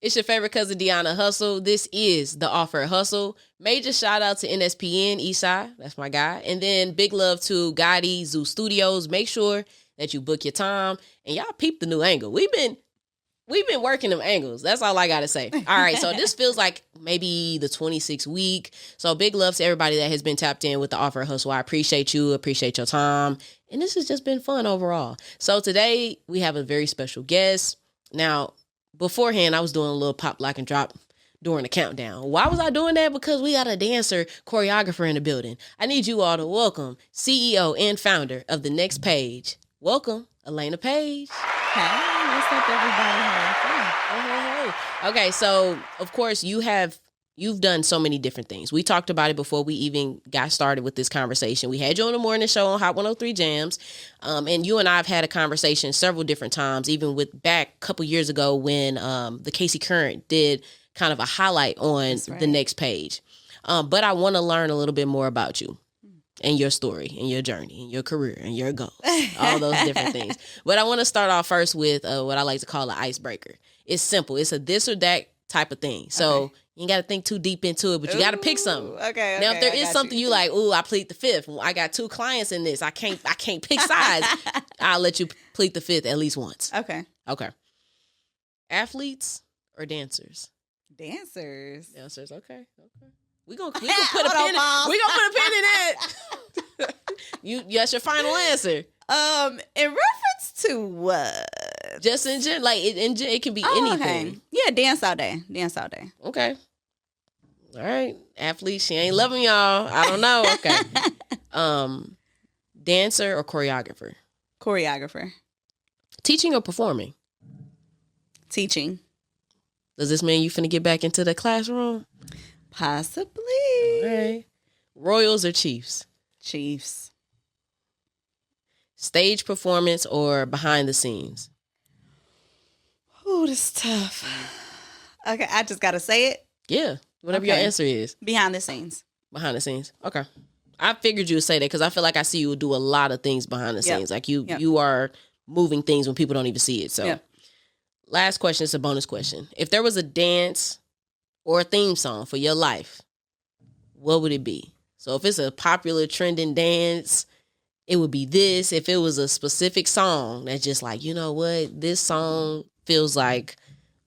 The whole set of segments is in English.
It's your favorite cousin, Deona Hustle. This is the Offer Hustle. Major shout out to NSPN, Esai. That's my guy. And then big love to Gotti, Zoo Studios. Make sure that you book your time. And y'all peep the new angle. We've been working them angles. That's all I got to say. All right, so this feels like maybe the 26th week. So big love to everybody that has been tapped in with the Offer Hustle. I appreciate you, appreciate your time. And this has just been fun overall. So today we have a very special guest. Now, beforehand, I was doing a little pop, lock, and drop during the countdown. Why was I doing that? Because we got a dancer, choreographer in the building. I need you all to welcome CEO and founder of The Next Page. Welcome, Elaina Paige. Hey, what's up, everybody? Hey. Okay, so of course you've done so many different things. We talked about it before we even got started with this conversation. We had you on the morning show on Hot 103 Jams, and you and I have had a conversation several different times, even with back a couple years ago when the Casey Current did kind of a highlight on The Next Page. But I want to learn a little bit more about you and your story and your journey and your career and your goals, all those different things. But I want to start off first with what I like to call an icebreaker. It's simple. It's a this or that type of thing. So you ain't got to think too deep into it, but you got to pick something. Okay. Now, if there is something you like, I plead the fifth. I got 2 clients in this. I can't pick sides. I'll let you plead the fifth at least once. Okay. Athletes or dancers? Dancers. Okay. We gonna put a pin in that. That's your final answer. In reference to what? Just in general, like it can be anything. Okay. Yeah, dance all day. Okay. All right. Athlete, she ain't loving y'all. I don't know. Okay. Dancer or choreographer? Choreographer. Teaching or performing? Teaching. Does this mean you finna get back into the classroom? Possibly. All right. Royals or Chiefs? Chiefs. Stage performance or behind the scenes? Oh, this is tough. Okay, I just gotta say it. Yeah. Whatever your answer is. Behind the scenes. Behind the scenes. Okay. I figured you would say that because I feel like I see you do a lot of things behind the scenes. Like you are moving things when people don't even see it. So last question is a bonus question. If there was a dance or a theme song for your life, what would it be? So if it's a popular trending dance, it would be this. If it was a specific song that's just like, you know what, this song feels like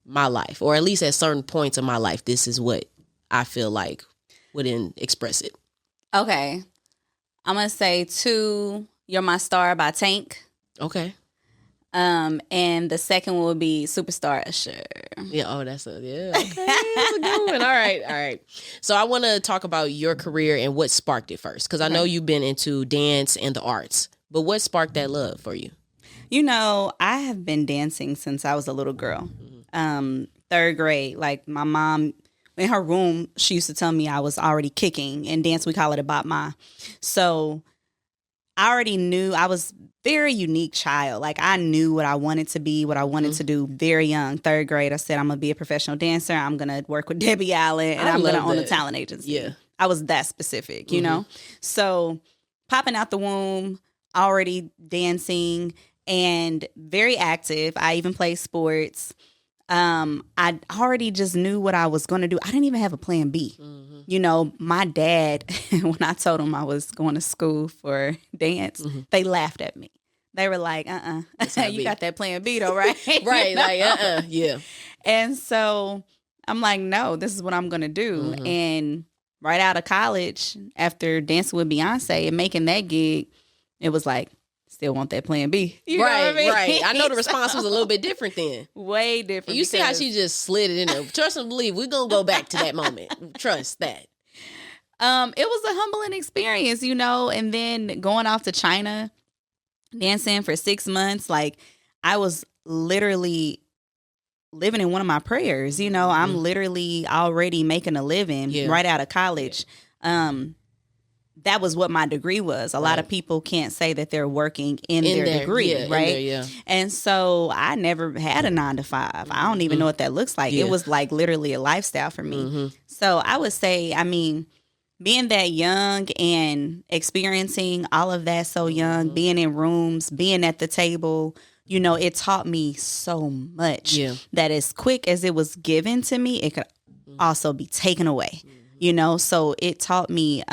my life, or at least at certain points of my life, this is what I feel like wouldn't express it. Okay. I'm going to say 2, You're My Star by Tank. Okay. And the second one would be Superstar Usher. Yeah. Oh, okay. That's a good one. All right. So I want to talk about your career and what sparked it first, because I know you've been into dance and the arts, but what sparked that love for you? You know, I have been dancing since I was a little girl. 3rd grade, like my mom in her room, she used to tell me I was already kicking. In dance, we call it a bop ma. So I already knew I was very unique child. Like I knew what I wanted to be, what I wanted to do very young. 3rd grade, I said, I'm going to be a professional dancer. I'm going to work with Debbie Allen and I'm going to own a talent agency. Yeah. I was that specific, you know? So popping out the womb, already dancing and very active. I even played sports. I already just knew what I was going to do. I didn't even have a plan B. You know, my dad, when I told him I was going to school for dance, they laughed at me. They were like, you got that plan B though, right? Right. Like, yeah. And so I'm like, no, this is what I'm going to do. And right out of college, after dancing with Beyonce and making that gig, it was like, still want that plan B. You know what I mean? Right. I know the response was a little bit different then. Way different. You see how she just slid it in there. Trust and believe, we're going to go back to that moment. Trust that. It was a humbling experience, you know, and then going off to China, dancing for 6 months, like I was literally living in one of my prayers, you know, I'm literally already making a living right out of college. That was what my degree was. A lot of people can't say that they're working in their degree, right? And so I never had a 9 to 5. I don't even know what that looks like. It was like literally a lifestyle for me. So I would say, I mean, being that young and experiencing all of that so young, being in rooms, being at the table, you know, it taught me so much. Yeah. That as quick as it was given to me, it could also be taken away. You know, so it taught me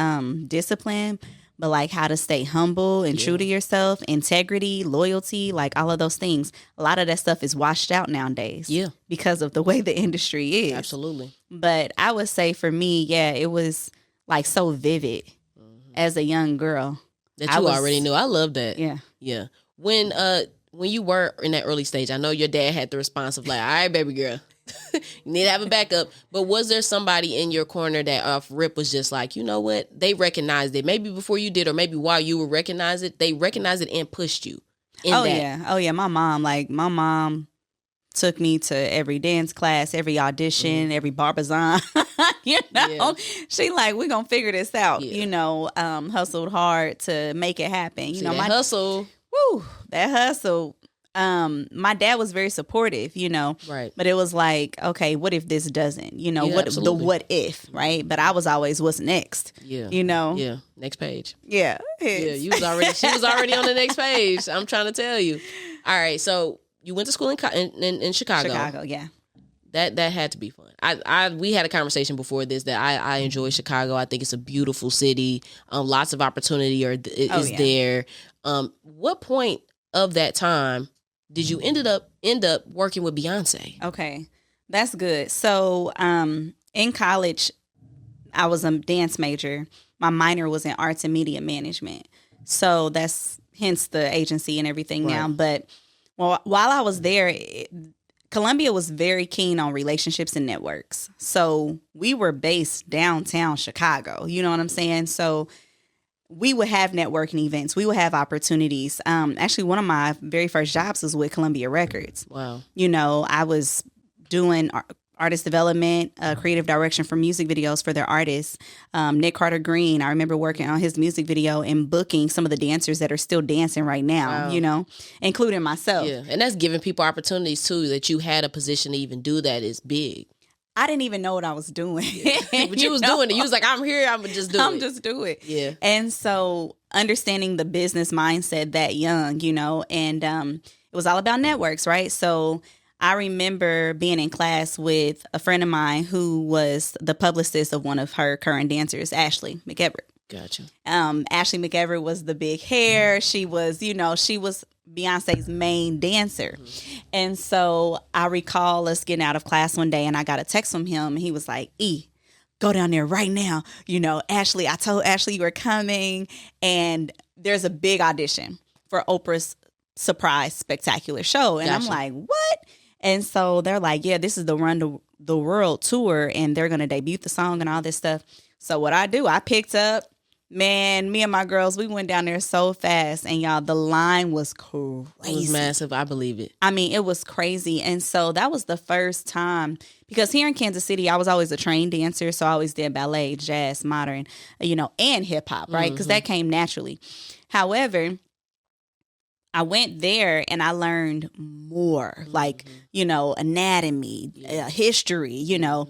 discipline, but like how to stay humble and true to yourself, integrity, loyalty, like all of those things. A lot of that stuff is washed out nowadays. Yeah. Because of the way the industry is. Absolutely. But I would say for me, yeah, it was like so vivid as a young girl. That you already knew. I love that. Yeah. Yeah. When you were in that early stage, I know your dad had the response of like, all right, baby girl, you need to have a backup. But was there somebody in your corner that off rip was just like, you know what? They recognized it. Maybe before you did, or maybe while you were recognized it, they recognized it and pushed you. Oh yeah. My mom took me to every dance class, every audition, every barbizon. You know, she like, we're gonna figure this out. You know, hustled hard to make it happen. You know, my hustle. Woo, that hustle. My dad was very supportive, you know. Right. But it was like, okay, what if this doesn't? You know, what if, right? But I was always, what's next? Yeah. You know? Yeah. Next page. Yeah. Yeah. She was already on the next page. I'm trying to tell you. All right. So you went to school in Chicago. Chicago, yeah. That had to be fun. We had a conversation before this that I enjoy Chicago. I think it's a beautiful city. Lots of opportunity is there. What point of that time did you end up working with Beyonce? Okay, that's good. So in college, I was a dance major. My minor was in arts and media management. So that's hence the agency and everything now. But while I was there, Columbia was very keen on relationships and networks. So we were based downtown Chicago. You know what I'm saying? So we would have networking events. We would have opportunities. Actually, one of my very first jobs was with Columbia Records. Wow. You know, I was doing artist development, creative direction for music videos for their artists. Nick Carter Green, I remember working on his music video and booking some of the dancers that are still dancing right now, you know, including myself. Yeah, and that's giving people opportunities too. That you had a position to even do that is big. I didn't even know what I was doing. But you was doing it. You was like, I'm here, I'm just do it. I'm just do it. Yeah. And so understanding the business mindset that young, you know, and it was all about networks, right? So I remember being in class with a friend of mine who was the publicist of one of her current dancers, Ashley McEverett. Gotcha. Ashley McEverett was the big hair. She was, you know, she was Beyonce's main dancer. Mm-hmm. And so I recall us getting out of class one day and I got a text from him and he was like, go down there right now. You know, Ashley, I told Ashley you were coming and there's a big audition for Oprah's surprise spectacular show. And I'm like, what? And so they're like, yeah, this is the Run the World tour and they're going to debut the song and all this stuff. So what I picked up, man, me and my girls, we went down there so fast. And y'all, the line was crazy. It was massive. I believe it. I mean, it was crazy. And so that was the first time, because here in Kansas City, I was always a trained dancer. So I always did ballet, jazz, modern, you know, and hip hop, right? Because that came naturally. However, I went there and I learned more, like, you know, anatomy, history, you know,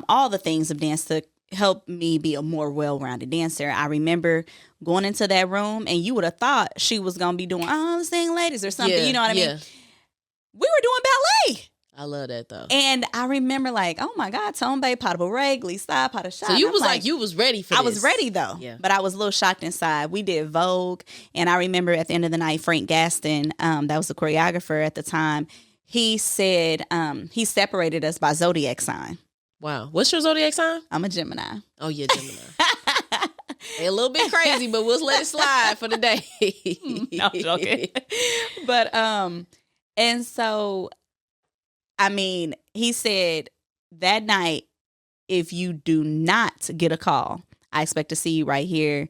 all the things of dance to help me be a more well-rounded dancer. I remember going into that room and you would have thought she was going to be doing all the sing ladies or something. You know what I mean? We were doing ballet. I love that though. And I remember like, oh my God, Tombe, Potable Regli, Side, Potter Shot. So you was like, you was ready for this. I was ready though. Yeah. But I was a little shocked inside. We did Vogue. And I remember at the end of the night, Frank Gaston, that was the choreographer at the time, he said he separated us by zodiac sign. Wow. What's your zodiac sign? I'm a Gemini. Oh, yeah, Gemini. They're a little bit crazy, but we'll let it slide for the day. No, I'm joking. But, and so, I mean, he said that night, if you do not get a call, I expect to see you right here.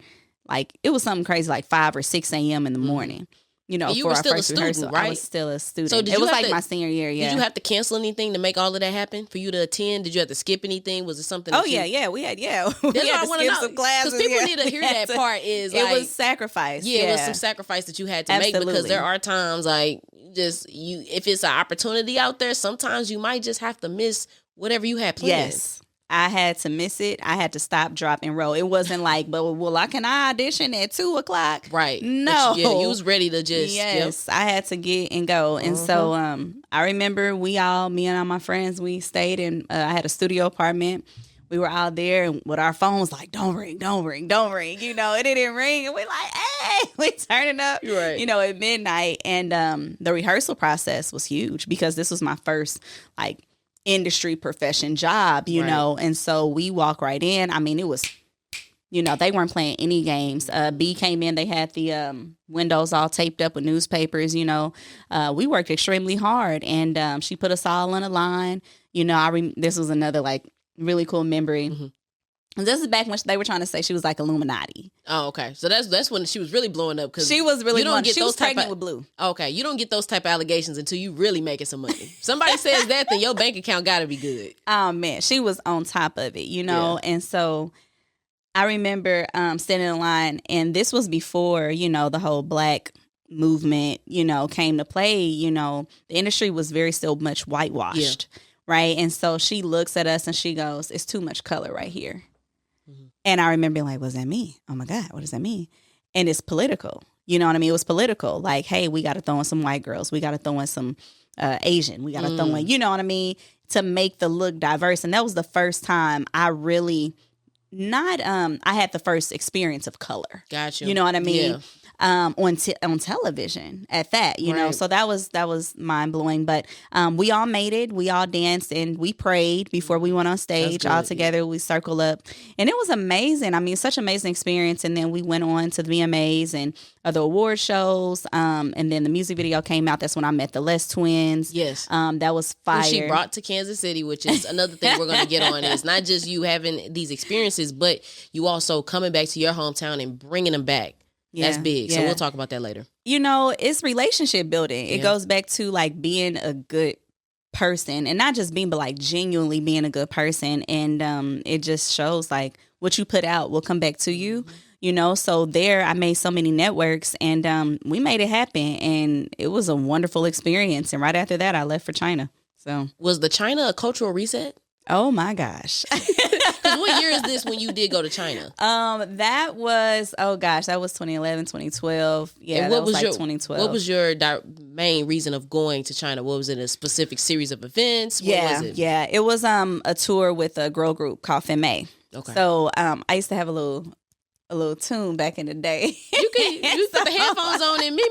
Like, it was something crazy, like 5 or 6 a.m. in the morning. You know, you for were our still first a student, rehearsal. right? I was still a student. So it was like my senior year, yeah. Did you have to cancel anything to make all of that happen for you to attend? Did you have to skip anything? Was it something? Oh, yeah. We had, That's what I want to know. Some classes. Because people need to hear that part is like. It was sacrifice. Yeah, it was some sacrifice that you had to make because there are times like if it's an opportunity out there, sometimes you might just have to miss whatever you had planned. Yes. I had to miss it. I had to stop, drop, and roll. It wasn't like, but can I audition at 2:00? Right. No. You was ready to just. Yes, I had to get and go. And so I remember me and all my friends, we stayed in, I had a studio apartment. We were out there and with our phones like, don't ring, don't ring, don't ring. You know, it didn't ring. And we like, hey, we turning up, right. you know, at midnight. And the rehearsal process was huge because this was my first like industry profession job, you know. And so we walk right in. I mean, it was, you know, they weren't playing any games. B came in, they had the windows all taped up with newspapers, you know. We worked extremely hard, and she put us all on a line. You know, this was another like really cool memory. And this is back when they were trying to say she was like Illuminati. Oh, okay. So that's when she was really blowing up, because she was really blowing. She was pregnant of, with Blue. Okay, you don't get those type of allegations until you really making some money. Somebody says that, then your bank account got to be good. Oh man, she was on top of it, you know. And so I remember standing in line, and this was before, you know, the whole black movement, you know, came to play. You know, the industry was very still much whitewashed, right? And so she looks at us and she goes, "It's too much color right here." And I remember being like, "What does that mean? Oh my God, what does that mean?" And it's political. You know what I mean? It was political. Like, hey, we got to throw in some white girls. We got to throw in some Asian. We got to throw in, you know what I mean? To make the look diverse. And that was the first time I really I had the first experience of color. Gotcha. You know what I mean? Yeah. On television at that, you know, so that was mind blowing. But we all made it. We all danced and we prayed before we went on stage all together. We circled up, and it was amazing. I mean, such an amazing experience. And then we went on to the VMAs and other award shows. And then the music video came out. That's when I met the Les Twins. Yes, that was fire. Who she brought to Kansas City, which is another thing we're going to get on. Is not just you having these experiences, but you also coming back to your hometown and bringing them back. Yeah, that's big. So we'll talk about that later. You know, it's relationship building. It goes back to like being a good person, and not just being, but like genuinely being a good person. And it just shows like what you put out will come back to you. You know, so there I made so many networks, and we made it happen, and it was a wonderful experience. And right after that, I left for China. So was the China a cultural reset? Oh my gosh. What year is this when you did go to China? That was 2011, 2012. Yeah, and what that was like your 2012. What was your main reason of going to China? What was it? A specific series of events? What was it? Yeah. It was a tour with a girl group called Femme. Okay. So I used to have a little tune back in the day. You put the headphones on and me.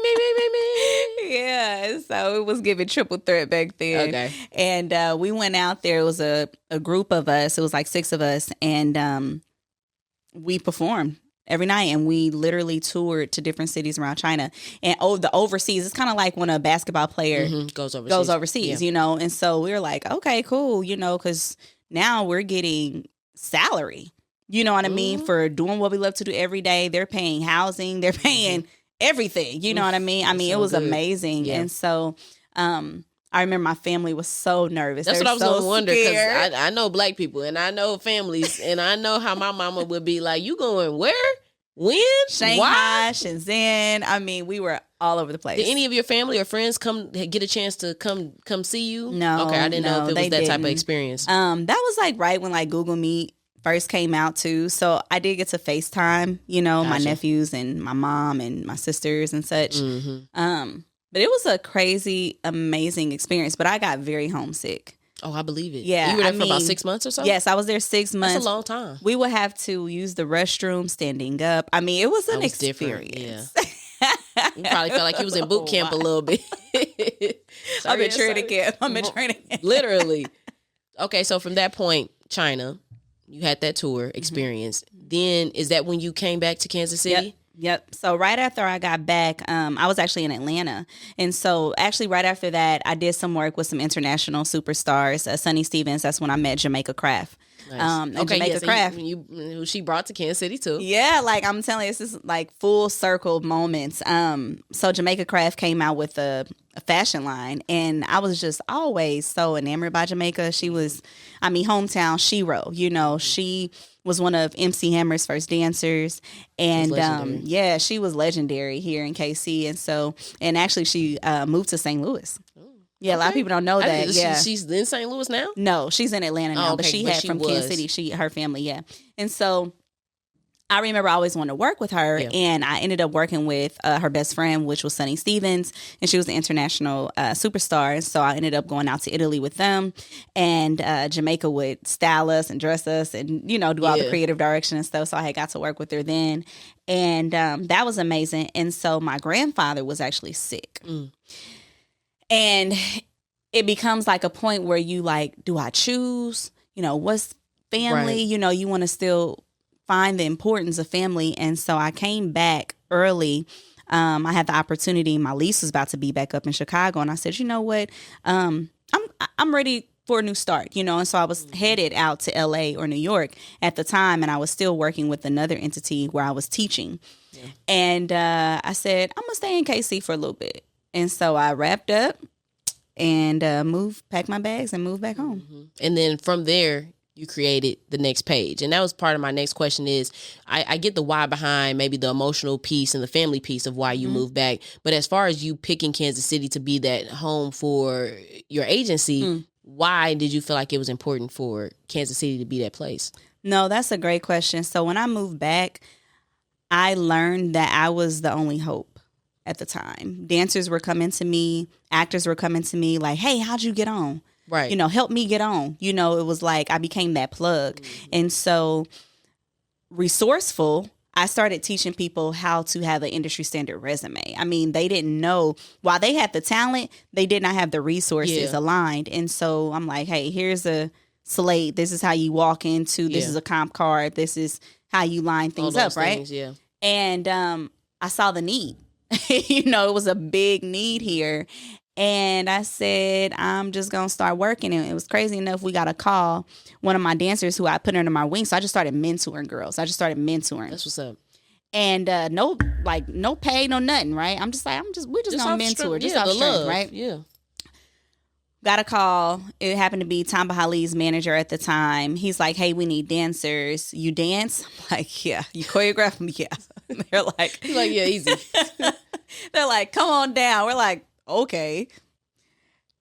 Yeah, so it was giving triple threat back then. Okay. And we went out there. It was a group of us. It was like 6 of us. And we performed every night. And we literally toured to different cities around China. And the overseas, it's kind of like when a basketball player goes overseas, you know. And so we were like, okay, cool, you know, because now we're getting salary. You know what I mean? For doing what we love to do every day. They're paying housing. They're paying everything. You know what I mean? I mean, it was amazing. Yeah. And so I remember my family was so nervous. That's what I was going to wonder, because I know black people and I know families, and I know how my mama would be like, you going where? When? Shanghai, Shenzhen. I mean, we were all over the place. Did any of your family or friends get a chance to come see you? No. Okay, I didn't know if it was that type of experience. That was like right when like Google Meet first came out too. So I did get to FaceTime, you know, my nephews and my mom and my sisters and such. But it was a crazy, amazing experience. But I got very homesick. Oh, I believe it. Yeah. You were there for about 6 months or so? Yes, I was there 6 months. That's a long time. We would have to use the restroom standing up. I mean, it was an experience. Yeah. You probably felt like you was in boot camp a little bit. I'm in training camp. Literally. Okay, so from that point, China, you had that tour experience. Then is that when you came back to Kansas City? Yep. So right after I got back, I was actually in Atlanta. And so actually right after that, I did some work with some international superstars. Sonny Stevens, that's when I met Jamaica Craft. Nice. Jamaica Craft. Who she brought to Kansas City too. Yeah, like I'm telling you, this is like full circle moments. So Jamaica Craft came out with a fashion line, and I was just always so enamored by Jamaica. She was, hometown shero. You know, she was one of MC Hammer's first dancers, and she was legendary here in KC. And actually she moved to St. Louis. Yeah, a lot of people don't know that. Yeah, she's in St. Louis now. No, she's in Atlanta now, but she had from Kansas City. Her family, yeah, and so. I remember I always wanted to work with her, and I ended up working with her best friend, which was Sunny Stevens, and she was an international superstar. So I ended up going out to Italy with them, and Jamaica would style us and dress us and, you know, do all the creative direction and stuff. So I had got to work with her then, and that was amazing. And so my grandfather was actually sick. And it becomes like a point where you like, do I choose? You know, what's family? Right. You know, you want to still find the importance of family. And so I came back early. I had the opportunity. My lease was about to be back up in Chicago. And I said, you know what? I'm ready for a new start, you know? And so I was headed out to LA or New York at the time. And I was still working with another entity where I was teaching. Yeah. And I said, I'm going to stay in KC for a little bit. And so I wrapped up and packed my bags and moved back home. And then from there, you created the next page. And that was part of my next question is, I get the why behind maybe the emotional piece and the family piece of why you moved back. But as far as you picking Kansas City to be that home for your agency, why did you feel like it was important for Kansas City to be that place? No, that's a great question. So when I moved back, I learned that I was the only hope at the time. Dancers were coming to me, actors were coming to me like, hey, how'd you get on? Right. You know, help me get on. You know, it was like I became that plug. And so resourceful, I started teaching people how to have an industry standard resume. I mean, they didn't know, while they had the talent, they did not have the resources aligned. And so I'm like, hey, here's a slate. This is how you walk into. This is a comp card. This is how you line things up, right? And I saw the need. You know, it was a big need here. And I said, I'm just going to start working. And it was crazy enough. We got a call, one of my dancers who I put under my wing. So I just started mentoring girls. That's what's up. And no pay, no nothing, right? I'm just like, we're just going to mentor. Just off strength, right? Yeah. Got a call. It happened to be Tom Bahali's manager at the time. He's like, hey, we need dancers. You dance? I'm like, yeah. You choreograph them? Yeah. They're like, he's like, yeah, easy. They're like, come on down. We're like, okay.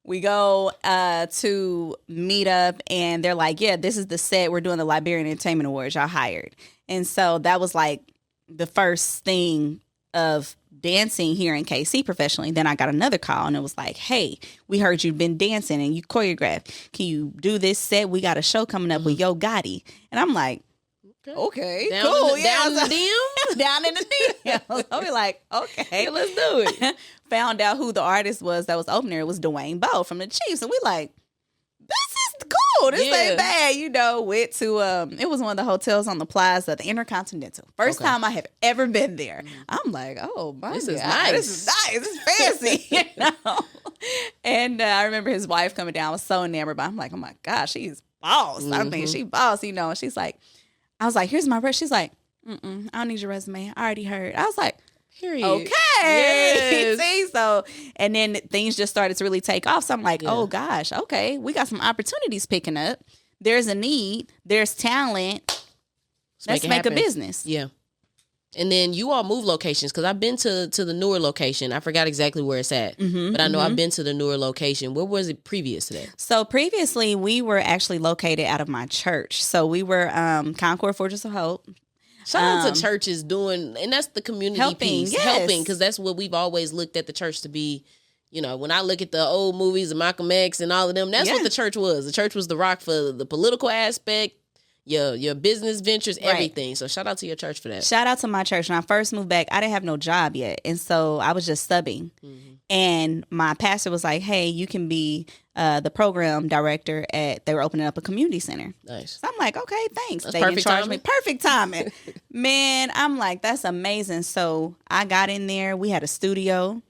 We go to meet up and they're like, yeah, this is the set. We're doing the Liberian Entertainment Awards. Y'all hired. And so that was like the first thing of dancing here in KC professionally. Then I got another call and it was like, hey, we heard you've been dancing and you choreographed. Can you do this set? We got a show coming up with Yo Gotti. And I'm like, okay, down cool. Down in the DM? Down in the DM. I'll be like, okay. Yeah, let's do it. Found out who the artist was that was opening. It was Dwayne Bowe from the Chiefs. And we like, this is cool. This ain't bad. You know, went to, it was one of the hotels on the plaza, the Intercontinental. First time I have ever been there. I'm like, oh, my God. This is nice. This is fancy. You know? And I remember his wife coming down. I was so enamored by her. I'm like, oh, my gosh, she's boss. I think she boss, you know. And she's like, I was like, here's my resume. She's like, I don't need your resume. I already heard. I was like, period. Okay. Yes. See, so, and then things just started to really take off. So I'm like, oh gosh, okay, we got some opportunities picking up. There's a need. There's talent. Let's make a business. Yeah. And then you all move locations because I've been to the newer location. I forgot exactly where it's at, but I know I've been to the newer location. Where was it previous to that? So previously, we were actually located out of my church. So we were Concord Fortress of Hope. Shout out to churches doing, and that's the community piece, helping, because that's what we've always looked at the church to be. You know, when I look at the old movies of Malcolm X and all of them, that's what the church was. The church was the rock for the political aspect, your business ventures, everything. So shout out to your church for that. Shout out to my church. When I first moved back, I didn't have no job yet. And so I was just subbing. And my pastor was like, hey, you can be the program director they were opening up a community center. Nice. So I'm like, okay, thanks. That's they didn't charge me. Perfect timing. Man, I'm like, that's amazing. So I got in there. We had a studio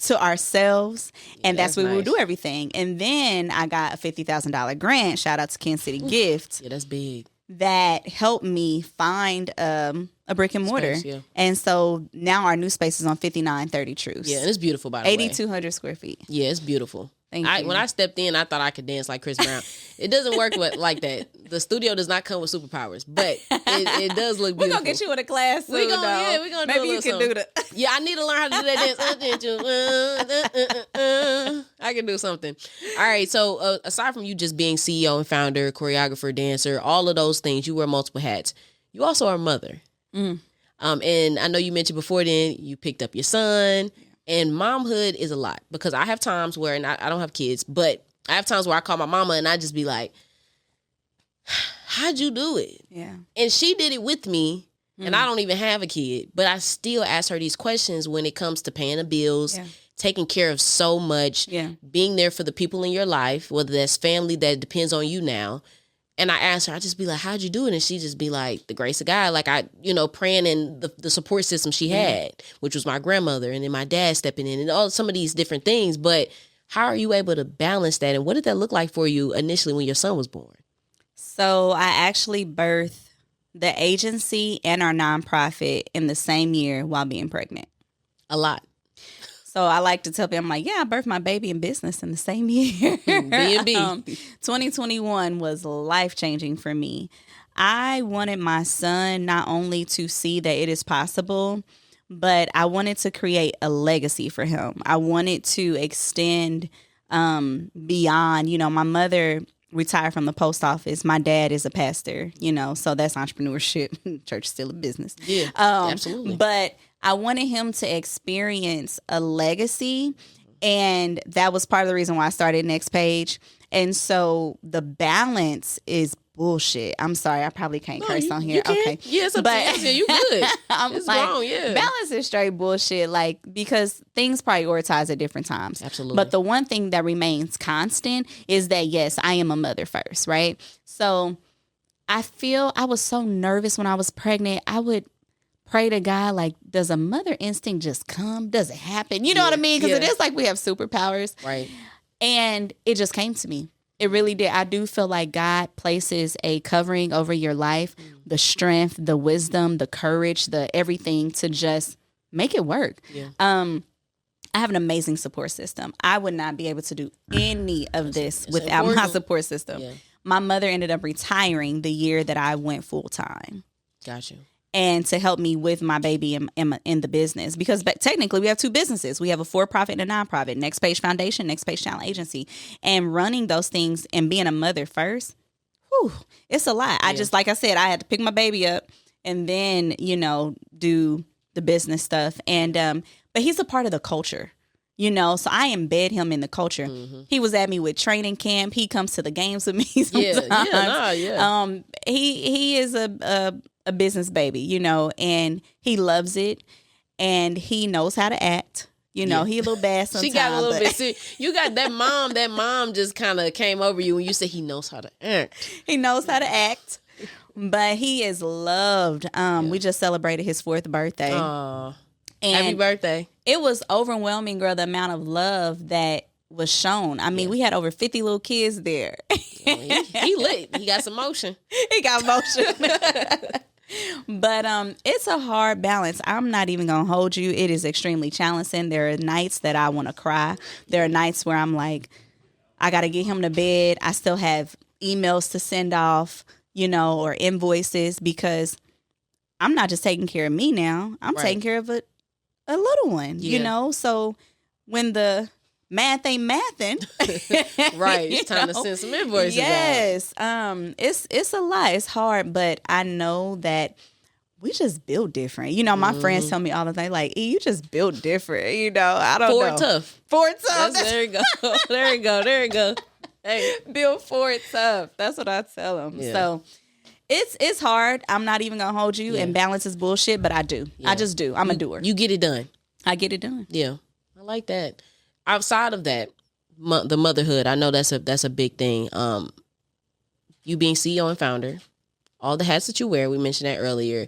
to ourselves, and that's where we would do everything. And then I got a $50,000 grant. Shout out to Kansas City Gift. Yeah, that's big. That helped me find a brick and mortar. Space, and so now our new space is on 5930 Truce. Yeah, and it's beautiful, by the way. 8,200 square feet. Yeah, it's beautiful. Thank you. When I stepped in, I thought I could dance like Chris Brown. It doesn't work like that. The studio does not come with superpowers, but it does look beautiful. We're going to get you in a class soon, we're gonna do Maybe you can do that. Yeah, I need to learn how to do that dance. I can do something. All right, so aside from you just being CEO and founder, choreographer, dancer, all of those things, you wear multiple hats. You also are a mother. And I know you mentioned before then you picked up your son. And momhood is a lot because I have times where, and I don't have kids, but I have times where I call my mama and I just be like, how'd you do it? Yeah. And she did it with me, and I don't even have a kid, but I still ask her these questions when it comes to paying the bills, taking care of so much, being there for the people in your life, whether that's family that depends on you now. And I asked her, I just be like, how'd you do it? And she just be like, the grace of God. Like praying in the support system she had, which was my grandmother, and then my dad stepping in and all some of these different things. But how are you able to balance that? And what did that look like for you initially when your son was born? So I actually birthed the agency and our nonprofit in the same year while being pregnant. A lot. So I like to tell people, I'm like, I birthed my baby in business in the same year. B&B. 2021 was life-changing for me. I wanted my son not only to see that it is possible, but I wanted to create a legacy for him. I wanted to extend beyond, my mother retired from the post office. My dad is a pastor, so that's entrepreneurship. Church is still a business. Yeah, absolutely. But I wanted him to experience a legacy, and that was part of the reason why I started Next Page. And so the balance is bullshit. I'm sorry, I probably can't curse on here. Okay, yes, but you good. It's like, wrong, yeah. Balance is straight bullshit. Like, because things prioritize at different times. Absolutely. But the one thing that remains constant is that yes, I am a mother first, right? So I feel I was so nervous when I was pregnant. I would pray to God, like, does a mother instinct just come? Does it happen? You know what I mean? Because it is like we have superpowers. Right. And it just came to me. It really did. I do feel like God places a covering over your life, the strength, the wisdom, the courage, the everything to just make it work. Yeah. I have an amazing support system. I would not be able to do any of this without my support system. Yeah. My mother ended up retiring the year that I went full time. Got you. And to help me with my baby in the business. Because technically we have two businesses. We have a for-profit and a nonprofit, Next Page Foundation, Next Page Talent Agency. And running those things and being a mother first, it's a lot. I just, like I said, I had to pick my baby up and then, do the business stuff. And but he's a part of the culture. So I embed him in the culture. Mm-hmm. He was at me with training camp. He comes to the games with me sometimes. He is a business baby, and he loves it, and he knows how to act. He a little bad sometimes. She got a little bit serious. You got that mom. That mom just kind of came over you when you said he knows how to act. He knows how to act, but he is loved. We just celebrated his 4th birthday. Aww. Happy birthday. It was overwhelming, girl, the amount of love that was shown. I mean, we had over 50 little kids there. He lit. He got some motion. He got motion. But it's a hard balance. I'm not even going to hold you. It is extremely challenging. There are nights that I want to cry. There are nights where I'm like, I got to get him to bed. I still have emails to send off, or invoices, because I'm not just taking care of me now. I'm taking care of a little one, So when the math ain't mathing, right? It's time to send some invoices. Yes, it's a lot. It's hard, but I know that we just build different. My friends tell me all the time, like, you just build different. I don't know. Forward tough. There you go. There you go. Hey, build forward tough. That's what I tell them. Yeah. So. It's hard. I'm not even going to hold you, and balance is bullshit, but I do. Yeah. I just do. I'm a doer. You get it done. I get it done. Yeah. I like that. Outside of that, the motherhood, I know that's a big thing. You being CEO and founder, all the hats that you wear, we mentioned that earlier.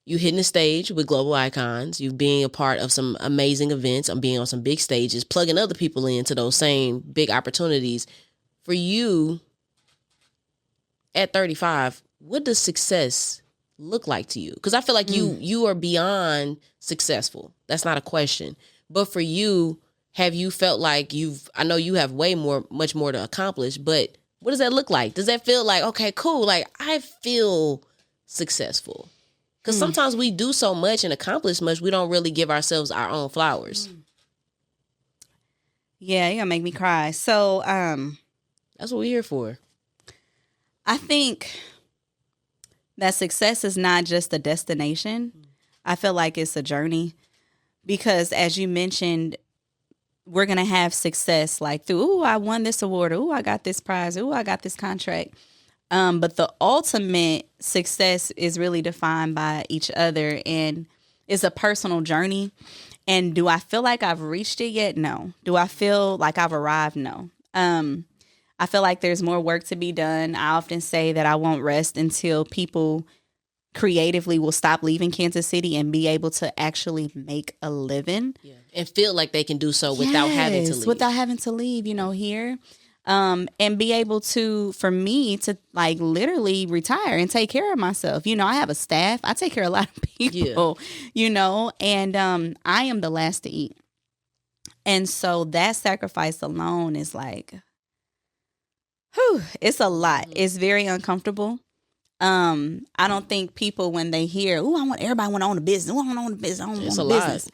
You hitting the stage with global icons. You being a part of some amazing events. I'm being on some big stages, plugging other people into those same big opportunities. For you, at 35, what does success look like to you? Because I feel like you are beyond successful. That's not a question. But for you, have you felt like I know you have much more to accomplish, but what does that look like? Does that feel like, okay, cool, like I feel successful? Because sometimes we do so much and accomplish much, we don't really give ourselves our own flowers. Yeah, you're gonna make me cry. So, that's what we're here for. I think that success is not just a destination. I feel like it's a journey because, as you mentioned, we're going to have success like through, ooh, I won this award. Ooh, I got this prize. Ooh, I got this contract. But the ultimate success is really defined by each other and it's a personal journey. And do I feel like I've reached it yet? No. Do I feel like I've arrived? No. I feel like there's more work to be done. I often say that I won't rest until people creatively will stop leaving Kansas City and be able to actually make a living. Yeah. And feel like they can do so without having to leave. Without having to leave, here. And be able to, for me to like literally retire and take care of myself. I have a staff. I take care of a lot of people, and I am the last to eat. And so that sacrifice alone is like, it's a lot. It's very uncomfortable. I don't think people, when they hear, everybody want to own a business. I want to own a business. I want to own a business.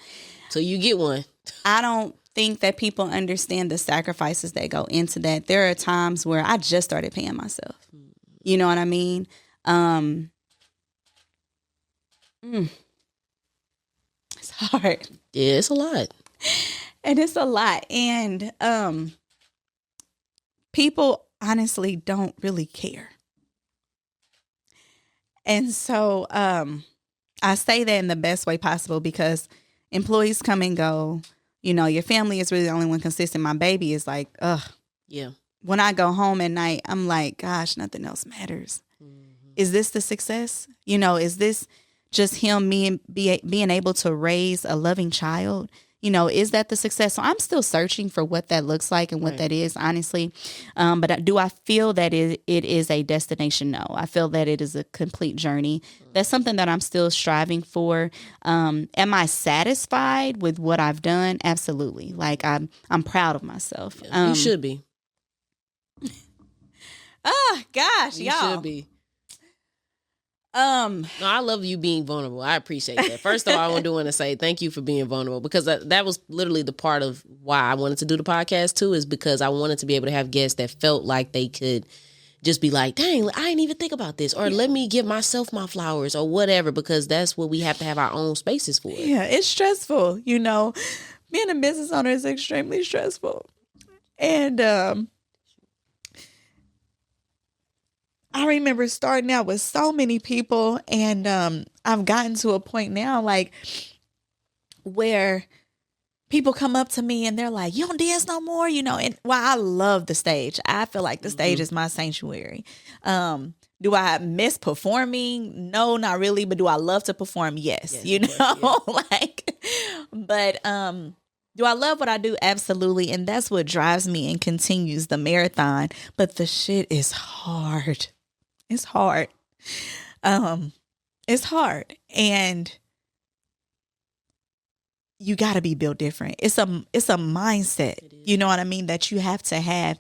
So you get one. I don't think that people understand the sacrifices that go into that. There are times where I just started paying myself. You know what I mean? It's hard. Yeah, it's a lot. And it's a lot. And people honestly don't really care. And so I say that in the best way possible because employees come and go. Your family is really the only one consistent. My baby is like, ugh. Yeah. When I go home at night, I'm like, gosh, nothing else matters. Mm-hmm. Is this the success? Is this just him being able to raise a loving child? Is that the success? So I'm still searching for what that looks like and what that is, honestly. But do I feel that it is a destination? No. I feel that it is a complete journey. That's something that I'm still striving for. Am I satisfied with what I've done? Absolutely. Like I'm proud of myself. You should be. Oh gosh, you y'all. Should be. No, I love you being vulnerable. I appreciate that. First of all, I do want to say thank you for being vulnerable because that was literally the part of why I wanted to do the podcast too, is because I wanted to be able to have guests that felt like they could just be like, dang, I didn't even think about this, or let me give myself my flowers or whatever, because that's what we have to have our own spaces for. Yeah, it's stressful. Being a business owner is extremely stressful. And I remember starting out with so many people, and I've gotten to a point now, like, where people come up to me and they're like, you don't dance no more, and I love the stage. I feel like the stage is my sanctuary. Do I miss performing? No, not really. But do I love to perform? Yes, but do I love what I do? Absolutely. And that's what drives me and continues the marathon. But the shit is hard. It's hard. It's hard. And you got to be built different. It's a mindset, you know what I mean, that you have to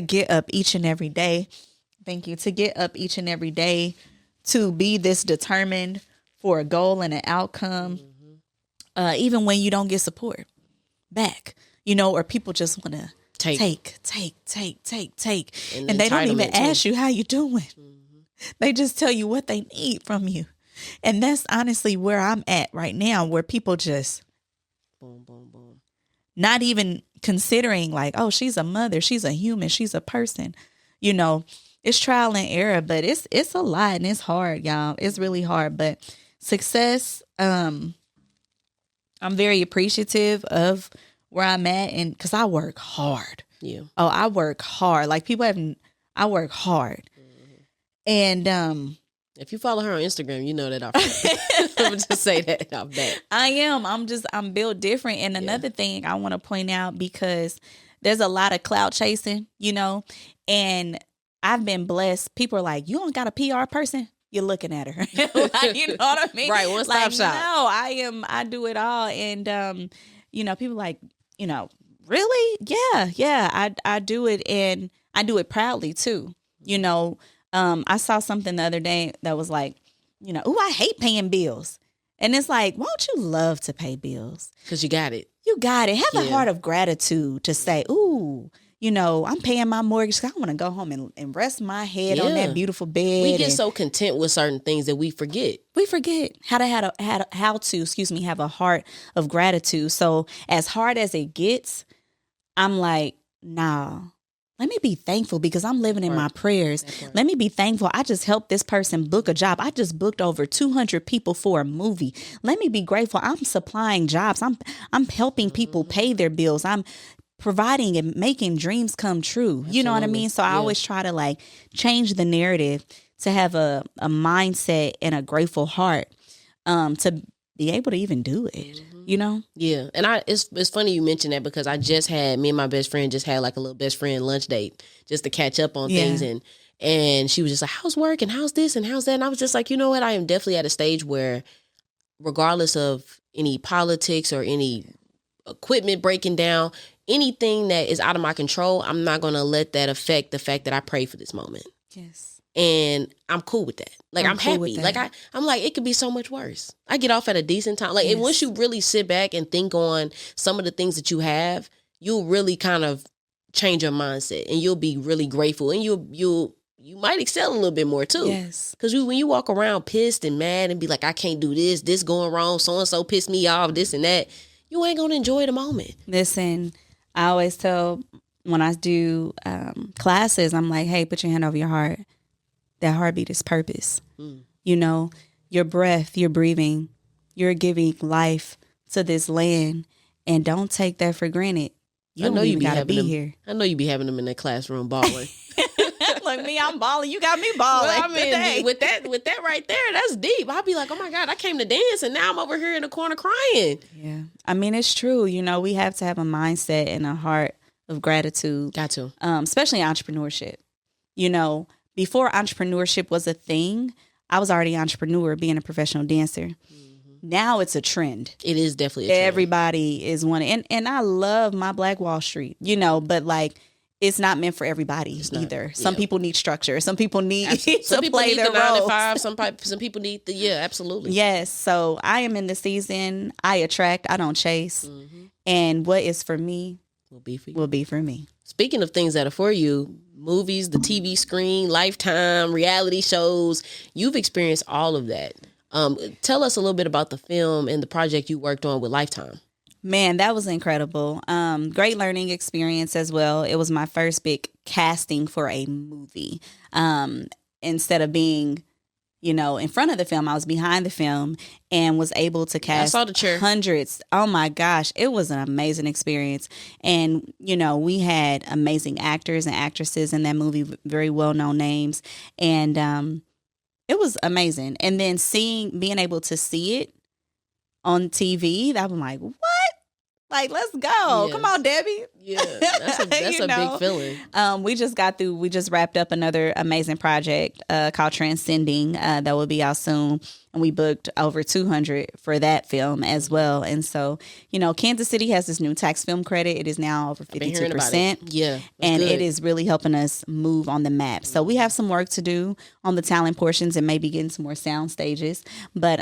get up each and every day. Thank you. To get up each and every day, to be this determined for a goal and an outcome, even when you don't get support back, or people just want to take. And they don't even ask you how you doing. They just tell you what they need from you. And that's honestly where I'm at right now, where people just boom, boom, boom, not even considering like, oh, she's a mother, she's a human, she's a person. It's trial and error, but it's a lot and it's hard, y'all. It's really hard. But success, I'm very appreciative of where I'm at, and because I work hard. Yeah. Oh, I work hard. Like I work hard. And if you follow her on Instagram, you know that I'm just say that off that. I am. I'm built different. And another thing I want to point out, because there's a lot of clout chasing, and I've been blessed. People are like, you don't got a PR person? You're looking at her. Like, you know what I mean? Right. One-stop shop. No, I do it all. And, people like, Really? Yeah. I do it, and I do it proudly too. You know, I saw something the other day that was like, oh, I hate paying bills. And it's like, won't you love to pay bills? Because you got it. You got it. Have a heart of gratitude to say, ooh, I'm paying my mortgage. I want to go home and rest my head on that beautiful bed. We get so content with certain things that we forget. We forget how to have a heart of gratitude. So as hard as it gets, I'm like, nah. Let me be thankful because I'm living in my prayers. Let me be thankful. I just helped this person book a job. I just booked over 200 people for a movie. Let me be grateful. I'm supplying jobs. I'm helping people pay their bills. I'm providing and making dreams come true. Absolutely. You know what I mean? So I always try to like change the narrative to have a mindset and a grateful heart to be able to even do it, Yeah. And it's funny you mentioned that because me and my best friend just had like a little best friend lunch date just to catch up on things. And she was just like, how's work and how's this and how's that? And I was just like, you know what? I am definitely at a stage where regardless of any politics or any equipment breaking down, anything that is out of my control, I'm not going to let that affect the fact that I pray for this moment. Yes. And I'm cool with that. Like, I'm happy. Like, I'm like, it could be so much worse. I get off at a decent time. Like, and once you really sit back and think on some of the things that you have, you'll really kind of change your mindset and you'll be really grateful and you might excel a little bit more too. Yes. Because when you walk around pissed and mad and be like, I can't do this going wrong, so-and-so pissed me off, this and that, you ain't going to enjoy the moment. Listen, I always tell when I do classes, I'm like, hey, put your hand over your heart. That heartbeat is purpose. Your breath, you're breathing, you're giving life to this land, and don't take that for granted. You know you gotta be here. I know you be having them in that classroom balling. Look, me, I'm balling. You got me balling. Well, I mean, today. with that right there, that's deep. I'll be like, oh my God, I came to dance, and now I'm over here in the corner crying. Yeah, I mean, it's true. We have to have a mindset and a heart of gratitude. Got to, especially entrepreneurship. Before entrepreneurship was a thing, I was already an entrepreneur, being a professional dancer. Mm-hmm. Now it's a trend. It is definitely a trend. Everybody is wanting, and I love my Black Wall Street, but like it's not meant for everybody either. Some people need structure. Some people need to play their role. 9 to 5. Some people need absolutely. Yes. So I am in the season. I attract. I don't chase. Mm-hmm. And what is for me will be for you. Will be for me. Speaking of things that are for you, movies, the TV screen, Lifetime, reality shows, you've experienced all of that. Tell us a little bit about the film and the project you worked on with Lifetime. Man, that was incredible. Great learning experience as well. It was my first big casting for a movie. Instead of being, in front of the film, I was behind the film and was able to cast hundreds. Oh my gosh, it was an amazing experience. And, we had amazing actors and actresses in that movie, very well-known names. And it was amazing. And then being able to see it on TV, I'm like, what? Like, let's go. Yes. Come on, Debbie. Yeah, that's a big feeling. We just wrapped up another amazing project called Transcending that will be out soon. And we booked over 200 for that film as well. And so, Kansas City has this new tax film credit. It is now over 52%. Yeah. And it is really helping us move on the map. So we have some work to do on the talent portions and maybe getting some more sound stages. But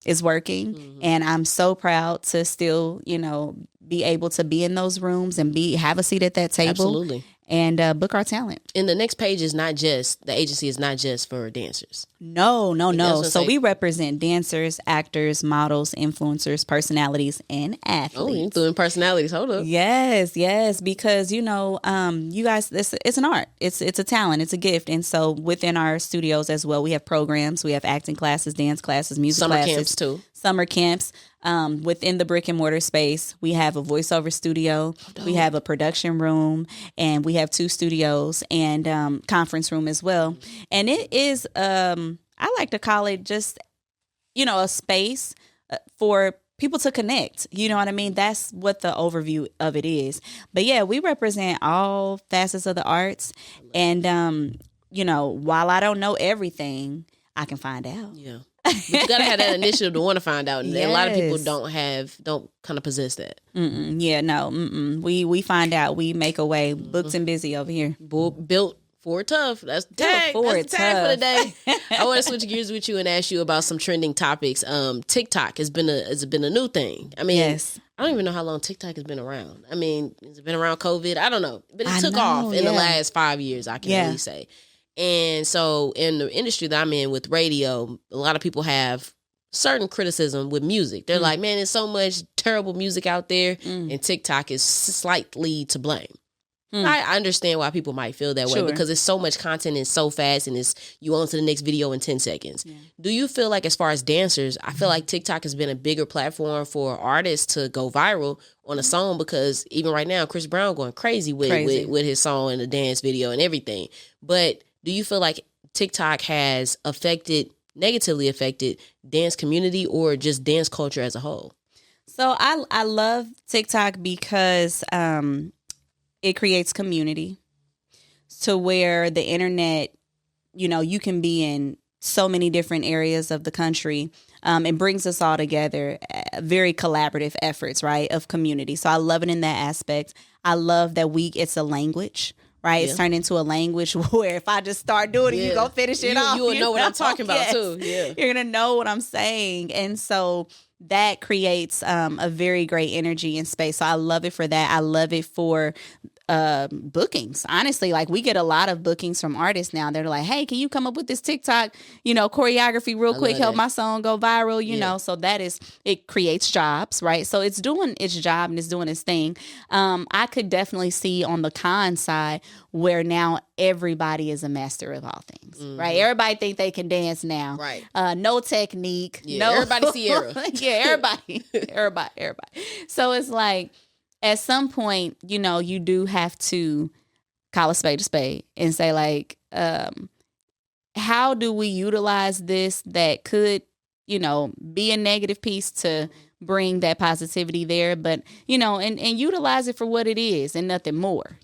it's working. Mm-hmm. And I'm so proud to still, be able to be in those rooms and have a seat at that table. Absolutely. And book our talent. And the next page is the agency is not just for dancers. No. So we represent dancers, actors, models, influencers, personalities, and athletes. Oh, you're doing personalities. Hold up. Yes. Because, you guys, it's an art. It's a talent. It's a gift. And so within our studios as well, we have programs. We have acting classes, dance classes, music classes. Summer camps too. Summer camps. Within the brick and mortar space, we have a voiceover studio, we have a production room, and we have 2 studios and conference room as well. And it is, I like to call it just, a space for people to connect. You know what I mean? That's what the overview of it is. But yeah, we represent all facets of the arts. And, while I don't know everything, I can find out. Yeah. But you gotta have that initiative to want to find out, and a lot of people Yes. don't kind of possess that. Yeah, no. We find out. We make a way. Booked and busy over here. Built for tough. That's the tag. for That's the tag for the day. tough. I want to switch gears with you and ask you about some trending topics. TikTok has been a new thing. I mean, Yes. I don't even know how long TikTok has been around. I mean, has it been around COVID? I don't know, but it I took know, off in the yeah. last 5 years. I can really say. And so, in the industry that I'm in with radio, a lot of people have certain criticism with music. They're like, man, there's so much terrible music out there, and TikTok is slightly to blame. I understand why people might feel that way because it's so much content and so fast, and you on to the next video in 10 seconds. Yeah. Do you feel like, as far as dancers, I feel like TikTok has been a bigger platform for artists to go viral on a song, because even right now, Chris Brown going crazy with his song and the dance video and everything. But do you feel like TikTok has negatively affected dance community or just dance culture as a whole? So I love TikTok because it creates community to where the internet, you can be in so many different areas of the country. It brings us all together, very collaborative efforts, right, of community. So I love it in that aspect. I love that it's a language. Right, it's turned into a language where if I just start doing it, you go finish it off. You will know what I'm talking about too. Yeah, you're gonna know what I'm saying, and so that creates a very great energy and space. So I love it for that. I love it for bookings. Honestly, like, we get a lot of bookings from artists now. They're like, hey, can you come up with this TikTok, choreography real quick, help my song go viral, you know? So it creates jobs, right? So it's doing its job and it's doing its thing. I could definitely see on the con side where now everybody is a master of all things, right? Everybody think they can dance now. Right. No technique. Yeah, no, everybody Sierra. Yeah, everybody. So it's like, at some point, you do have to call a spade and say, like, how do we utilize this that could, be a negative piece to bring that positivity there, but, and utilize it for what it is and nothing more,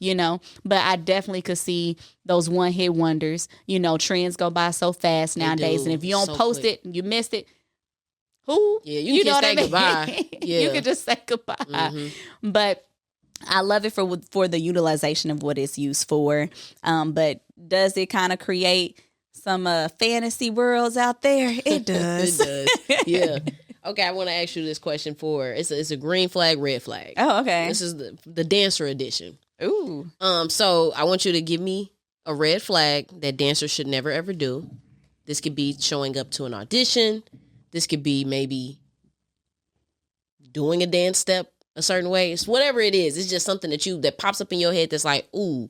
But I definitely could see those one-hit wonders. Trends go by so fast nowadays, and if you don't post it, you missed it. Who? Yeah, you can say goodbye. Yeah. You can just say goodbye. But I love it for the utilization of what it's used for. But does it kind of create some fantasy worlds out there? It does. It does. Yeah. Okay, I want to ask you this question it's a green flag, red flag. Oh, okay. This is the dancer edition. Ooh. So I want you to give me a red flag that dancers should never ever do. This could be showing up to an audition. This could be maybe doing a dance step a certain way. It's whatever it is. It's just something that pops up in your head that's like, ooh,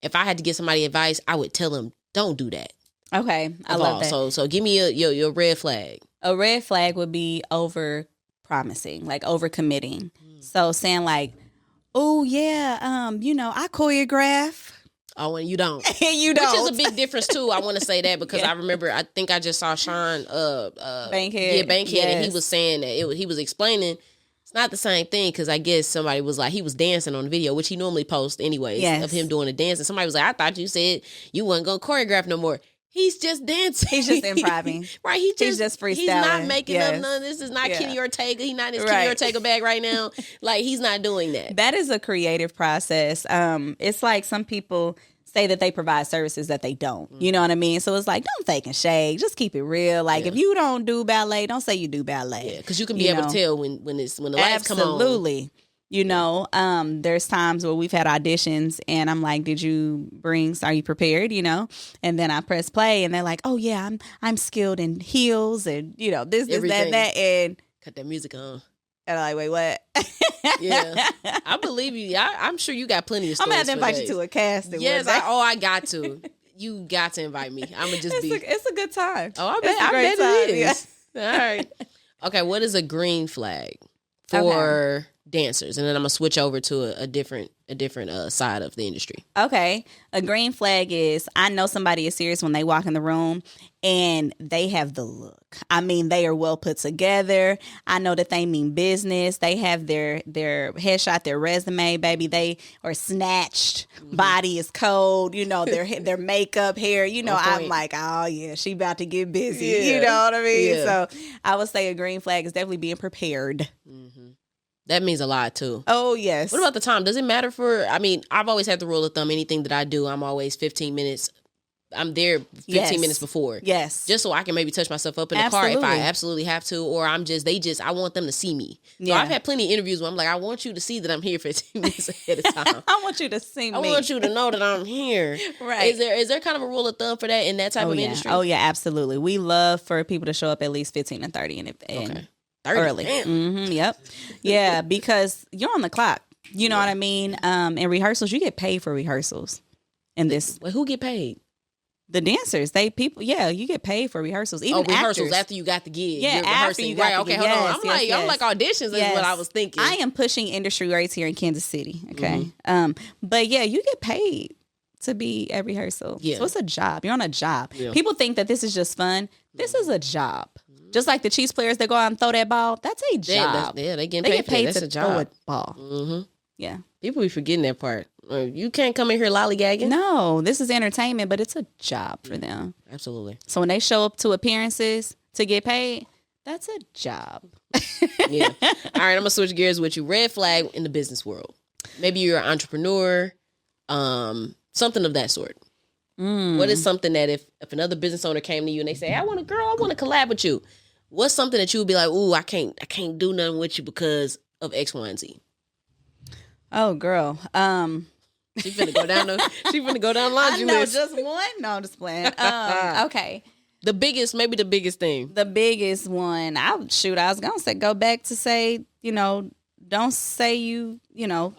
if I had to give somebody advice, I would tell them, don't do that. Okay. I love that. So give me your red flag. A red flag would be over promising, like over committing. So saying like, oh yeah, I choreograph. Oh, and you don't. You don't. Which is a big difference too. I want to say that because I remember, I think I just saw Sean Bankhead. Yeah, Bankhead, yes. and he was saying that he was explaining it's not the same thing, because I guess somebody was like, he was dancing on the video, which he normally posts anyways, of him doing a dance, and somebody was like, I thought you said you wasn't gonna choreograph no more. He's just dancing. He's just improvising. Right. He's just freestyling. He's not making up none of this. Is not Kenny Ortega. He's not in his Kenny Ortega bag right now. Like, he's not doing that. That is a creative process. It's like some people say that they provide services that they don't. You know what I mean? So it's like, don't fake and shake. Just keep it real. Like, if you don't do ballet, don't say you do ballet. Yeah, because you can be able to tell when the lights come on. Absolutely. There's times where we've had auditions and I'm like, are you prepared? And then I press play and they're like, oh yeah, I'm skilled in heels and, this, everything. that. And cut that music on. And I'm like, wait, what? Yeah. I believe you. I'm sure you got plenty of stories. I'm going to invite you to a casting. Yes. I got to. You got to invite me. I'm going to just it's a good time. Oh, I bet it is. Yeah. All right. Okay. What is a green flag for dancers, and then I'm gonna switch over to a different side of the industry. Okay. A green flag is I know somebody is serious when they walk in the room and they have the look. I mean, they are well put together. I know that they mean business. They have their headshot, their resume, baby. They are snatched. Body is cold. You know, their makeup, hair. You know, I'm like, oh yeah, she about to get busy. Yeah. You know what I mean? Yeah. So I would say a green flag is definitely being prepared. That means a lot too. Oh yes. What about the time? Does it matter I've always had the rule of thumb, anything that I do, I'm always 15 minutes. I'm there 15 minutes before. Yes. Just so I can maybe touch myself up in the car if I absolutely have to, or I want them to see me. So I've had plenty of interviews where I'm like, I want you to see that I'm here 15 minutes ahead of time. I want you to see me. I want you to know that I'm here. Right. Is there kind of a rule of thumb for that in that type of industry? Oh yeah, absolutely. We love for people to show up at least 15 and 30 and okay. early. Yep. Yeah, because you're on the clock. You know what I mean? In rehearsals, you get paid for rehearsals. In this, who get paid? The dancers. You get paid for rehearsals. Even rehearsals actors. after you got the gig. Yeah, after you got the gig. Hold on. I'm like auditions is what I was thinking. I am pushing industry rates here in Kansas City. Okay. But yeah, you get paid to be at rehearsal. Yeah. So it's a job. You're on a job. Yeah. People think that this is just fun. This is a job. Just like the Chiefs players that go out and throw that ball, that's a job. They get paid to that's a job. throw a ball. Mm-hmm. Yeah. People be forgetting that part. You can't come in here lollygagging. No, this is entertainment, but it's a job for them. Absolutely. So when they show up to appearances to get paid, that's a job. Yeah. All right, I'm going to switch gears with you. Red flag in the business world. Maybe you're an entrepreneur, something of that sort. What is something that if another business owner came to you and they say, I want to collab with you. What's something that you would be like, ooh, I can't do nothing with you because of X, Y, and Z? Oh, girl. She finna go down the laundry list. Just one? No, I'm just playing. Okay. Maybe the biggest thing. The biggest one. I was going to go back to say, don't say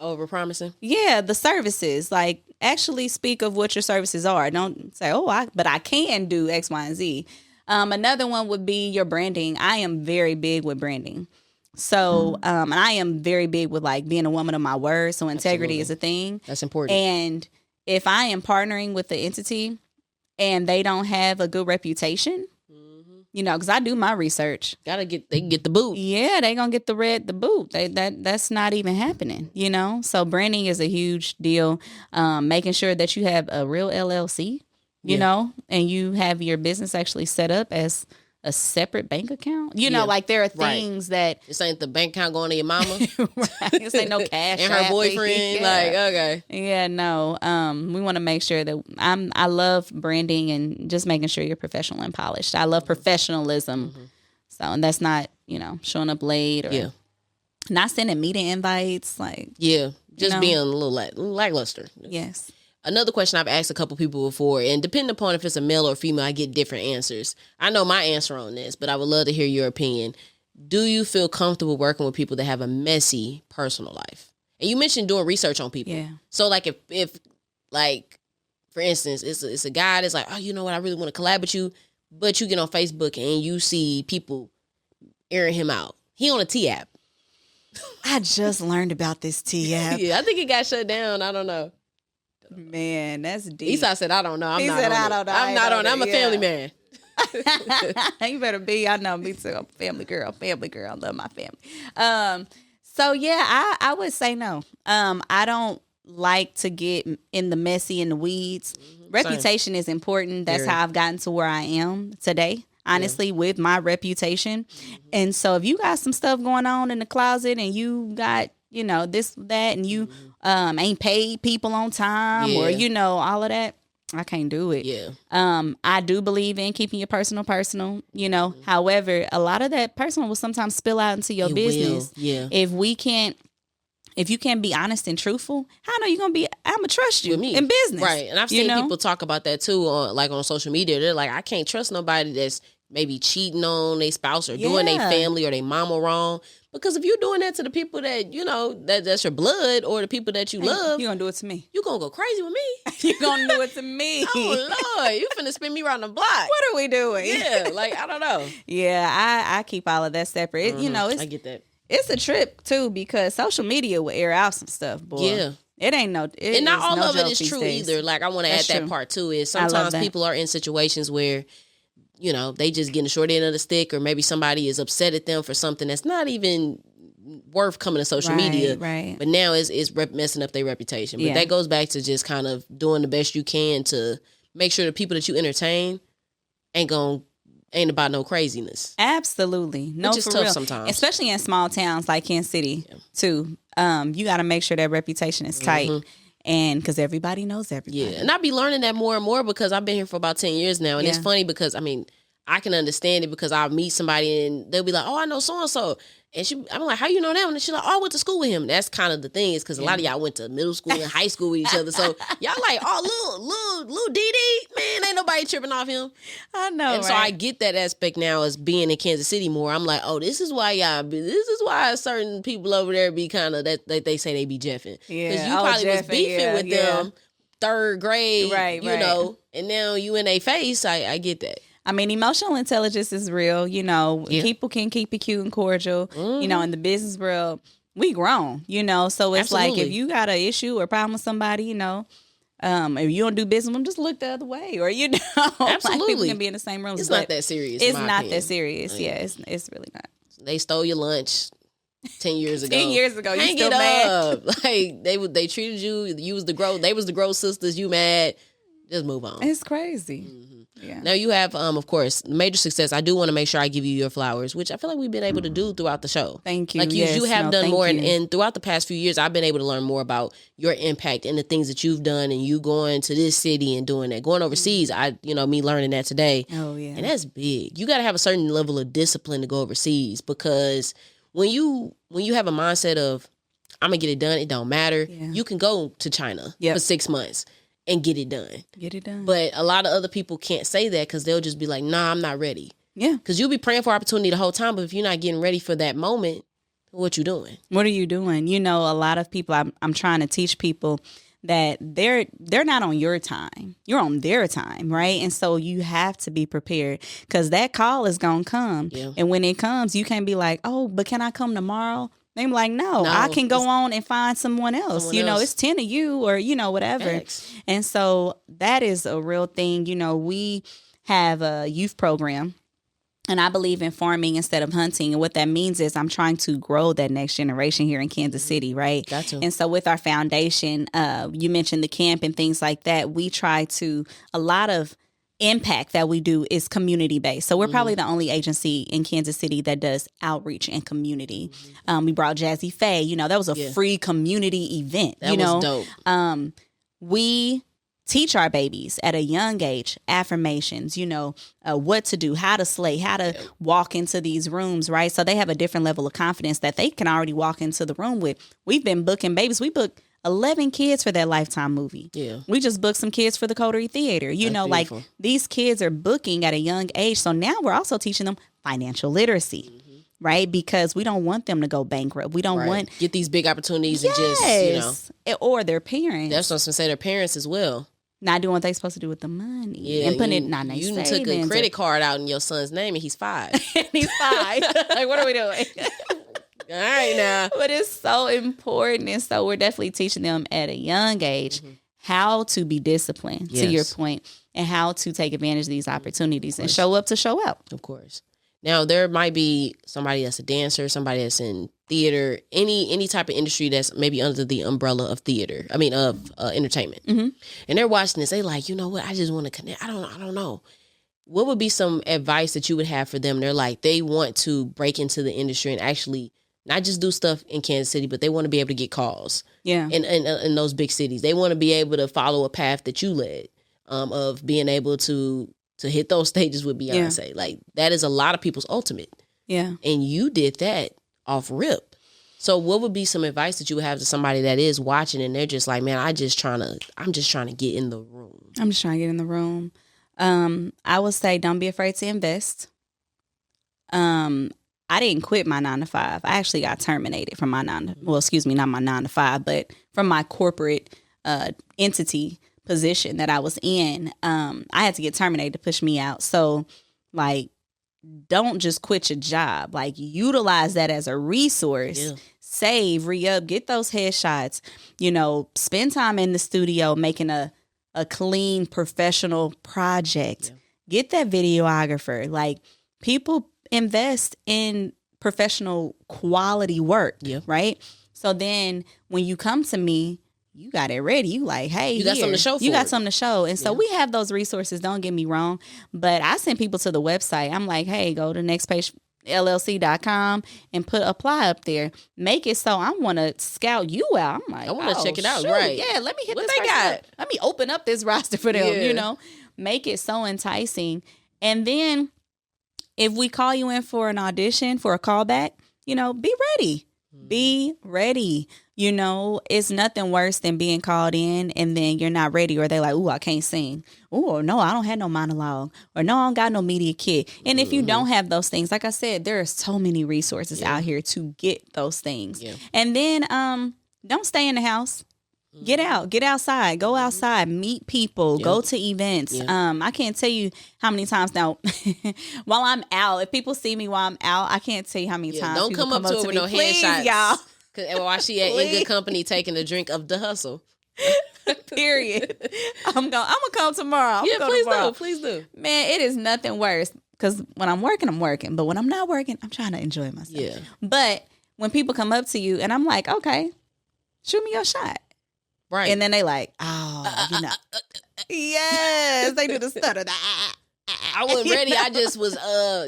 over promising. Yeah, the services. Like, actually speak of what your services are. Don't say, but I can do X, Y, and Z. Another one would be your branding. I am very big with branding. So, and I am very big with like being a woman of my word. So integrity is a thing. That's important. And if I am partnering with the entity and they don't have a good reputation, because I do my research. They can get the boot. Yeah, they gonna get the boot. That's not even happening. So branding is a huge deal. Making sure that you have a real LLC, and you have your business actually set up as a separate bank account. Like there are things that this ain't the bank account going to your mama. Right. This ain't no cash. And her boyfriend. Like, okay. Yeah, no. We want to make sure that I love branding and just making sure you're professional and polished. I love professionalism. So, and that's not, showing up late or not sending meeting invites. Like, just being a little lackluster. Yes. Another question I've asked a couple people before, and depending upon if it's a male or female, I get different answers. I know my answer on this, but I would love to hear your opinion. Do you feel comfortable working with people that have a messy personal life? And you mentioned doing research on people. Yeah. So like if like, for instance, it's a guy that's like, oh, you know what, I really want to collab with you, but you get on Facebook and you see people airing him out. He on a T app. I just learned about this T app. Yeah, I think it got shut down. I don't know. Man, that's deep. Esai said, I don't know. He said, I don't know. I'm not on it. I'm a family man. You better be. I know, me too. I'm a family girl. I love my family. So yeah, I would say no. I don't like to get in the messy, in the weeds. Reputation is important. That's how I've gotten to where I am today. Honestly, with my reputation. And so if you got some stuff going on in the closet and you got, this, that, and you ain't paid people on time or, all of that, I can't do it. Yeah. I do believe in keeping your personal, However, a lot of that personal will sometimes spill out into your business. Yeah. If you can't be honest and truthful, how know you I'm gonna trust you in business. Right. And I've seen people talk about that too on social media. They're like, I can't trust nobody that's maybe cheating on their spouse or doing their family or their mama wrong. Because if you're doing that to the people that, that's your blood or the people that you love. You're going to do it to me. You're going to go crazy with me. You're going to do it to me. Oh, Lord. You finna spin me around the block. What are we doing? Yeah, I don't know. Yeah, I keep all of that separate. I get that. It's a trip too because social media will air out some stuff, boy. Yeah. It ain't no, and not all of it is true either. Like, I want to add that true. part too. Is sometimes people are in situations where, you know, they just getting the short end of the stick, or maybe somebody is upset at them for something that's not even worth coming to social media. Right. But now it's messing up their reputation. But that goes back to just kind of doing the best you can to make sure the people that you entertain ain't about no craziness. Absolutely. No, which is for tough real. sometimes. Especially in small towns like Kansas City too. You got to make sure that reputation is tight. And because everybody knows everybody. Yeah, and I be learning that more and more because I've been here for about 10 years now. And it's funny because, I mean, I can understand it because I'll meet somebody and they'll be like, oh, I know so-and-so. And I'm like, how you know that? And she's like, oh, I went to school with him. That's kind of the thing is because a lot of y'all went to middle school and high school with each other. So y'all like, oh, little DD, man, ain't nobody tripping off him. I know, And so I get that aspect now as being in Kansas City more. I'm like, oh, this is why certain people over there be kind of, that they say they be jeffing. Yeah. Because you probably was beefing with them third grade, you know, and now you in their face. I get that. I mean, emotional intelligence is real. You know, people can keep it cute and cordial. You know, in the business world, we grown, you know. So it's like if you got an issue or problem with somebody, you know, if you don't do business with them, just look the other way. Or, you know, like people can be in the same room. It's not that serious. It's not that serious. Yeah, it's really not. They stole your lunch 10 years ago. 10 years ago, you Hang still it mad? Up. Like they treated you. You was the gross. They was the gross sisters. You mad? Just move on. It's crazy. Yeah. Now you have, of course, major success. I do want to make sure I give you your flowers, which I feel like we've been able to do throughout the show. Thank you. Like you have done more, and throughout the past few years, I've been able to learn more about your impact and the things that you've done, and you going to this city and doing that, going overseas. Me learning that today. Oh yeah, and that's big. You got to have a certain level of discipline to go overseas because when you have a mindset of I'm gonna get it done, it don't matter. Yeah. You can go to China for 6 months and get it done. But a lot of other people can't say that because they'll just be like, nah, I'm not ready. Yeah. Because you'll be praying for opportunity the whole time, but if you're not getting ready for that moment, what you doing? What are you doing? You know, a lot of people, I'm trying to teach people that they're not on your time. You're on their time, right? And so you have to be prepared because that call is going to come. Yeah. And when it comes, you can't be like, oh, but can I come tomorrow? They're like, no, I can go on and find someone else. It's 10 of you or, whatever. Thanks. And so that is a real thing. You know, we have a youth program and I believe in farming instead of hunting. And what that means is I'm trying to grow that next generation here in Kansas City, right? Gotcha. And so with our foundation, you mentioned the camp and things like that. We try to, a lot of impact that we do is community based. So we're probably the only agency in Kansas City that does outreach and community. We brought Jazzy Faye, that was a free community event. That was dope. We teach our babies at a young age affirmations, what to do, how to slay, how to walk into these rooms, right? So they have a different level of confidence that they can already walk into the room with. We've been booking babies. We booked 11 kids for that Lifetime movie. Yeah. We just booked some kids for the Coterie Theater. Like these kids are booking at a young age. So now we're also teaching them financial literacy, right? Because we don't want them to go bankrupt. We don't want get these big opportunities and just, or their parents. That's what I was going to say, their parents as well. Not doing what they're supposed to do with the money. And putting it in their savings. You took a credit card out in your son's name and he's 5. He's 5. Like, what are we doing? All right now. But it's so important. And so we're definitely teaching them at a young age how to be disciplined, to your point, and how to take advantage of these opportunities and show up to show out. Of course. Now, there might be somebody that's a dancer, somebody that's in theater, any type of industry that's maybe under the umbrella of theater. I mean, of entertainment. And they're watching this. They like, you know what? I just want to connect. I don't know. What would be some advice that you would have for them? They're like, they want to break into the industry and actually not just do stuff in Kansas City, but they want to be able to get calls. Yeah. In those big cities. They want to be able to follow a path that you led, of being able to hit those stages with Beyonce. Like, that is a lot of people's ultimate. Yeah. And you did that off rip. So what would be some advice that you would have to somebody that is watching and they're just like, man, I'm just trying to get in the room. I'm just trying to get in the room. I would say don't be afraid to invest. I didn't quit my 9 to 5. I actually got terminated from my not my 9 to 5, but from my corporate entity position that I was in. I had to get terminated to push me out. So, like, don't just quit your job. Like, utilize that as a resource. Yeah. Save, re-up, get those headshots. You know, spend time in the studio making a clean, professional project. Yeah. Get that videographer. Like, people invest in professional quality work, Yeah. right? So then when you come to me, you got it ready. You like, hey, You got something to show for You got it. something to show. And so Yeah. we have those resources, don't get me wrong. But I send people to the website. I'm like, hey, go to next page llc.com and put apply up there. Make it so I want to scout you out. I'm like, I want to check it out. shoot, Right. Yeah, let me hit What this they person got? up. Let me open up this roster for them, Yeah. you know. Make it so enticing. And then if we call you in for an audition, for a callback, you know, be ready. Be ready. You know, it's nothing worse than being called in and then you're not ready, or they like, ooh, I can't sing. Ooh, no, I don't have no monologue, or no, I don't got no media kit. And if you don't have those things, like I said, there are so many resources out here to get those things. Yeah. And then don't stay in the house. Get out, get outside, go outside, meet people, go to events. Yeah. I can't tell you how many times now while I'm out, if people see me while I'm out, I can't tell you how many times. Don't people come up to her with me. no Please, headshots. y'all. While she in good company taking a drink of the hustle. Period. I'm gonna come tomorrow. Please do. Man, it is nothing worse because when I'm working, I'm working. But when I'm not working, I'm trying to enjoy myself. Yeah. But when people come up to you and I'm like, okay, shoot me your shot. Right. And then they like, oh, you know. Yes, they do the stutter. I wasn't ready. I just was,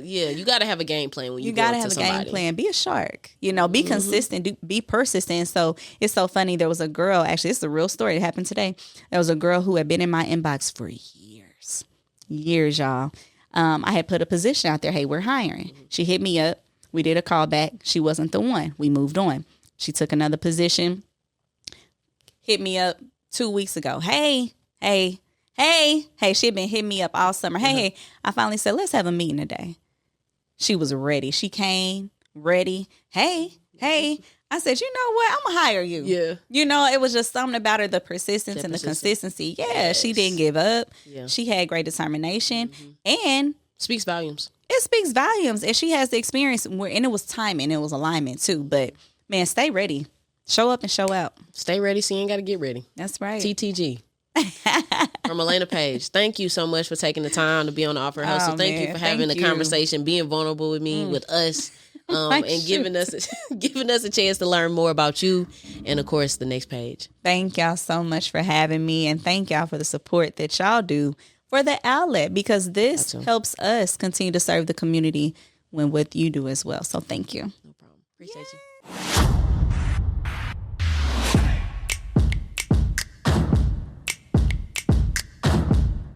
you got to have a game plan when you go gotta to have somebody. a game plan. Be a shark. You know, be consistent. Be persistent. So it's so funny. There was a girl, actually, it's a real story. It happened today. There was a girl who had been in my inbox for years, y'all. I had put a position out there. Hey, we're hiring. She hit me up. We did a callback. She wasn't the one. We moved on. She took another position. Hit me up 2 weeks ago. Hey. She had been hitting me up all summer. Hey, I finally said, let's have a meeting today. She was ready. She came ready. Hey. I said, you know what? I'm going to hire you. Yeah. You know, it was just something about her, the persistence and the consistency. Yeah, Yes. She didn't give up. Yeah. She had great determination. And Speaks volumes. it speaks volumes. And she has the experience. And it was timing. It was alignment too. But, man, stay ready. Show up and show out. Stay ready so you ain't got to get ready. That's right. TTG. From Elaina Paige. Thank you so much for taking the time to be on the Offer Hustle. Thank you for having the conversation, being vulnerable with me, with us, and giving us a chance to learn more about you and, of course, the next page. Thank y'all so much for having me, and thank y'all for the support that y'all do for the outlet, because this helps us continue to serve the community when what you do as well. So thank you. No problem. Appreciate you.